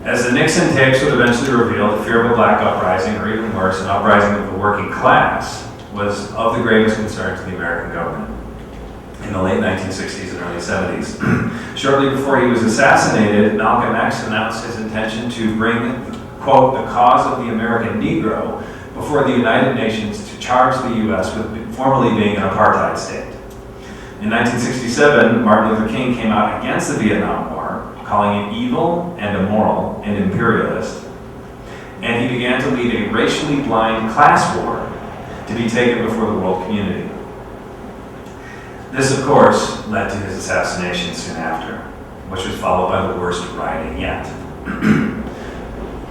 As the Nixon tapes would eventually reveal, the fear of a black uprising, or even worse, an uprising of the working class, was of the gravest concern to the American government in the late 1960s and early 70s. Shortly before he was assassinated, Malcolm X announced his intention to bring, quote, the cause of the American Negro before the United Nations to charge the U.S. with formerly being an apartheid state. In 1967, Martin Luther King came out against the Vietnam War, calling it evil and immoral and imperialist, and he began to lead a racially blind class war to be taken before the world community. This, of course, led to his assassination soon after, which was followed by the worst rioting yet.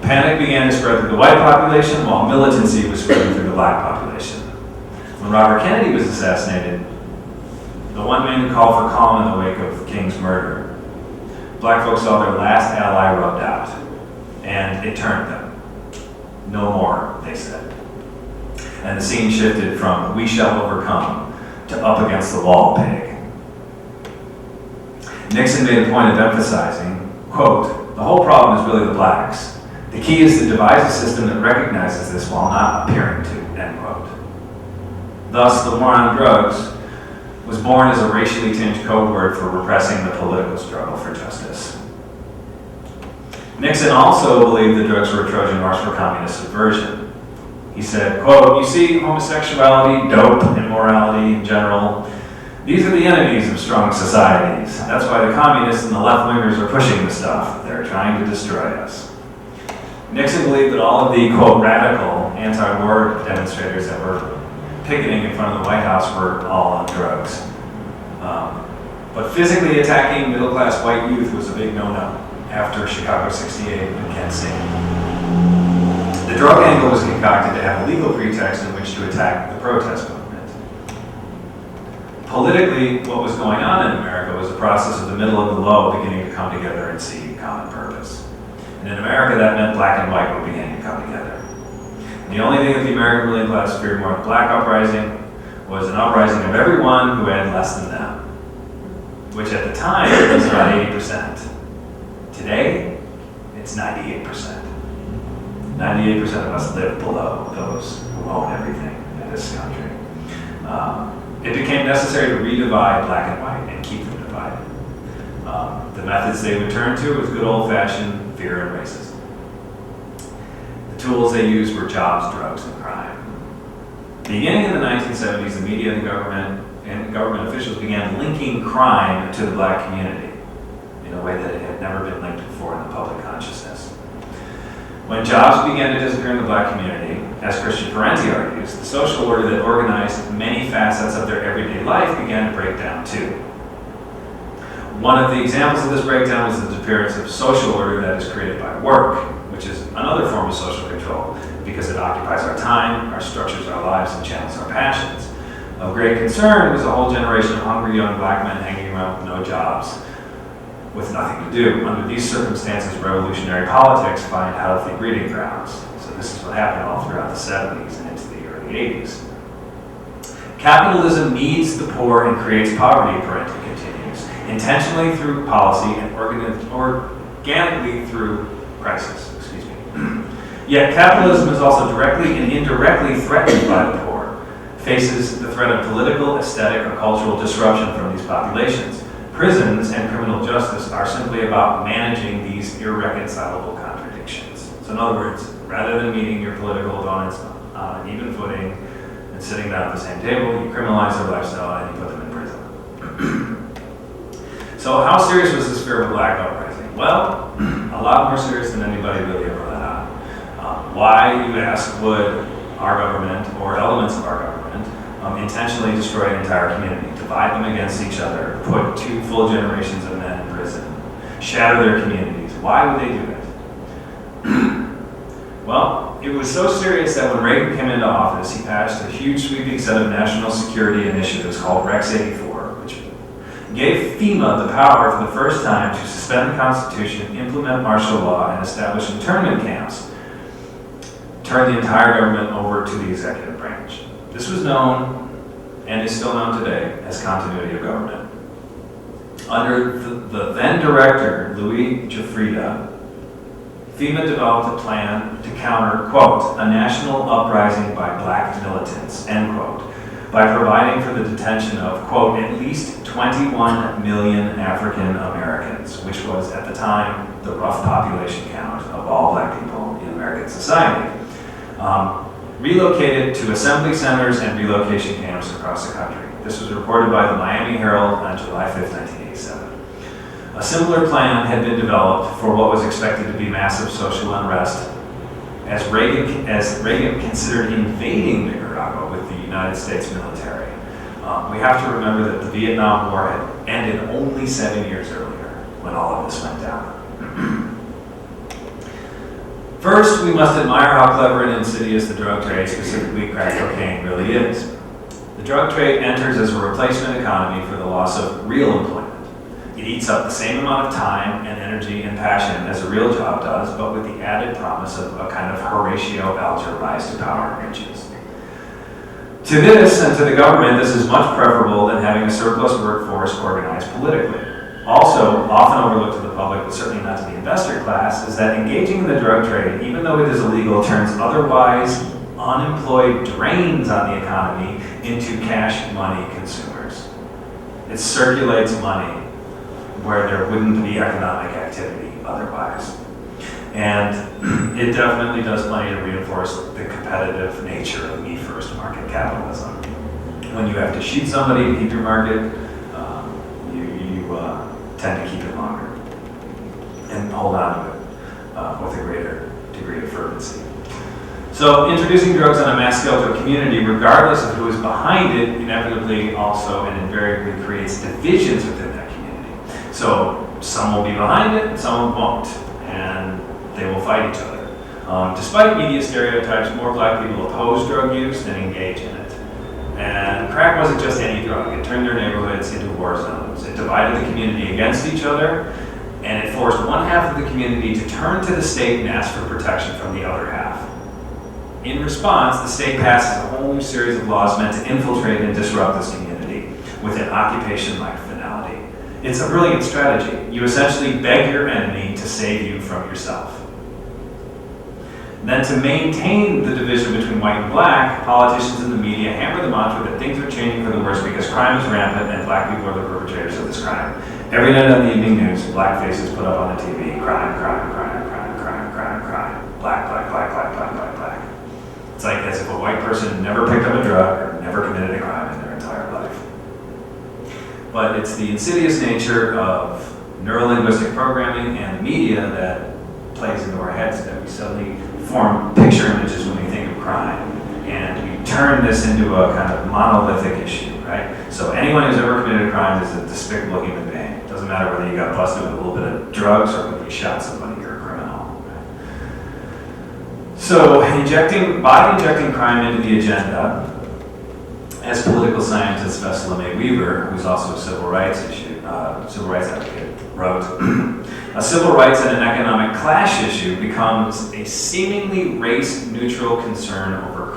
Panic began to spread through the white population, while militancy was spreading through the black population. When Robert Kennedy was assassinated, the one man who called for calm in the wake of King's murder, black folks saw their last ally rubbed out, and it turned them. No more, they said. And the scene shifted from "we shall overcome" to "up against the wall, pig." Nixon made a point of emphasizing, quote, "the whole problem is really the blacks. The key is to devise a system that recognizes this while not appearing to," end quote. Thus, the war on drugs was born as a racially tinged code word for repressing the political struggle for justice. Nixon also believed the drugs were a Trojan horse for communist subversion. He said, quote, "You see, homosexuality, dope, immorality in general, these are the enemies of strong societies. That's why the communists and the left-wingers are pushing the stuff. They're trying to destroy us." Nixon believed that all of the, quote, radical anti-war demonstrators that were picketing in front of the White House were all on drugs. But physically attacking middle-class white youth was a big no-no after Chicago 68 and Kent State. The drug angle was concocted to have a legal pretext in which to attack the protest movement. Politically, what was going on in America was a process of the middle and the low beginning to come together and see common purpose. And in America, that meant black and white were beginning to come together. The only thing that the American ruling class feared more than black uprising was an uprising of everyone who had less than them, which at the time was about 80%. Today, it's 98%. 98% of us live below those who own everything in this country. It became necessary to redivide black and white and keep them divided. The methods they would turn to was good old-fashioned fear and racism. The tools they used were jobs, drugs, and crime. Beginning in the 1970s, the media and government officials began linking crime to the black community in a way that it had never been linked before in the public consciousness. When jobs began to disappear in the black community, as Christian Parenti argues, the social order that organized many facets of their everyday life began to break down too. One of the examples of this breakdown was the disappearance of social order that is created by work, which is another form of social control because it occupies our time, our structures our lives, and channels our passions. Of great concern was a whole generation of hungry young black men hanging around with no jobs, with nothing to do. Under these circumstances, revolutionary politics find healthy breeding grounds. So this is what happened all throughout the 70s and into the early 80s. Capitalism needs the poor and creates poverty, Parenti continues, intentionally through policy and organically through crisis. Yet capitalism is also directly and indirectly threatened by the poor, faces the threat of political, aesthetic, or cultural disruption from these populations. Prisons and criminal justice are simply about managing these irreconcilable contradictions. So in other words, rather than meeting your political opponents on an even footing and sitting down at the same table, you criminalize their lifestyle and you put them in prison. So how serious was this fear of a black uprising? Well, a lot more serious than anybody really ever let on. Why, you ask, would our government or elements of our government intentionally destroy an entire community, divide them against each other, put 2 full generations of men in prison, shatter their communities? Why would they do it? Well, it was so serious that when Reagan came into office, he passed a huge sweeping set of national security initiatives called Rex 84, which gave FEMA the power for the first time to suspend the Constitution, implement martial law, and establish internment camps, turn the entire government over to the executive branch. This was known, and is still known today, as continuity of government. Under the then director, Louis Giuffrida, FEMA developed a plan to counter, quote, a national uprising by black militants, end quote, by providing for the detention of, quote, at least 21 million African Americans, which was at the time the rough population count of all black people in American society, relocated to assembly centers and relocation camps across the country. This was reported by the Miami Herald on July 5, 1987. A similar plan had been developed for what was expected to be massive social unrest as Reagan considered invading Nicaragua with the United States military. We have to remember that the Vietnam War had ended only 7 years earlier when all of this went down. First, we must admire how clever and insidious the drug trade, specifically crack cocaine, really is. The drug trade enters as a replacement economy for the loss of real employment. It eats up the same amount of time and energy and passion as a real job does, but with the added promise of a kind of Horatio Alger rise to power and riches. To this and to the government, this is much preferable than having a surplus workforce organized politically. Also, often overlooked to the public, but certainly not to the investor class, is that engaging in the drug trade, even though it is illegal, turns otherwise unemployed drains on the economy into cash money consumers. It circulates money where there wouldn't be economic activity otherwise. And it definitely does plenty to reinforce the competitive nature of me-first market capitalism. When you have to shoot somebody to keep your market, you tend to keep it longer and hold on to it with a greater degree of fervency. So introducing drugs on a mass scale to a community, regardless of who is behind it, inevitably also and invariably creates divisions within that community. So some will be behind it, and some won't, and they will fight each other. Despite media stereotypes, more black people oppose drug use than engage in it. And crack wasn't just any drug. It turned their neighborhoods into war zones. It divided the community against each other, and it forced one half of the community to turn to the state and ask for protection from the other half. In response, the state passes a whole new series of laws meant to infiltrate and disrupt this community with an occupation-like finality. It's a brilliant strategy. You essentially beg your enemy to save you from yourself. Then to maintain the division between white and black, politicians and the media hammer the mantra that things are changing for the worse because crime is rampant and black people are the perpetrators of this crime. Every night on the evening news, black faces put up on the TV, crime, crime, crime, crime, crime, crime, crime, black, black, black, black, black, black, black. It's like as if a white person never picked up a drug or never committed a crime in their entire life. But it's the insidious nature of neurolinguistic programming and the media that plays into our heads that we suddenly form picture images when we think of crime. And we turn this into a kind of monolithic issue, right? So anyone who's ever committed a crime is a despicable human being. It doesn't matter whether you got busted with a little bit of drugs or whether you shot somebody, you're a criminal. Right? So by injecting crime into the agenda, as political scientist Vessel LeMay Weaver, who's also a civil rights advocate, wrote, a civil rights and an economic clash issue becomes a seemingly race-neutral concern over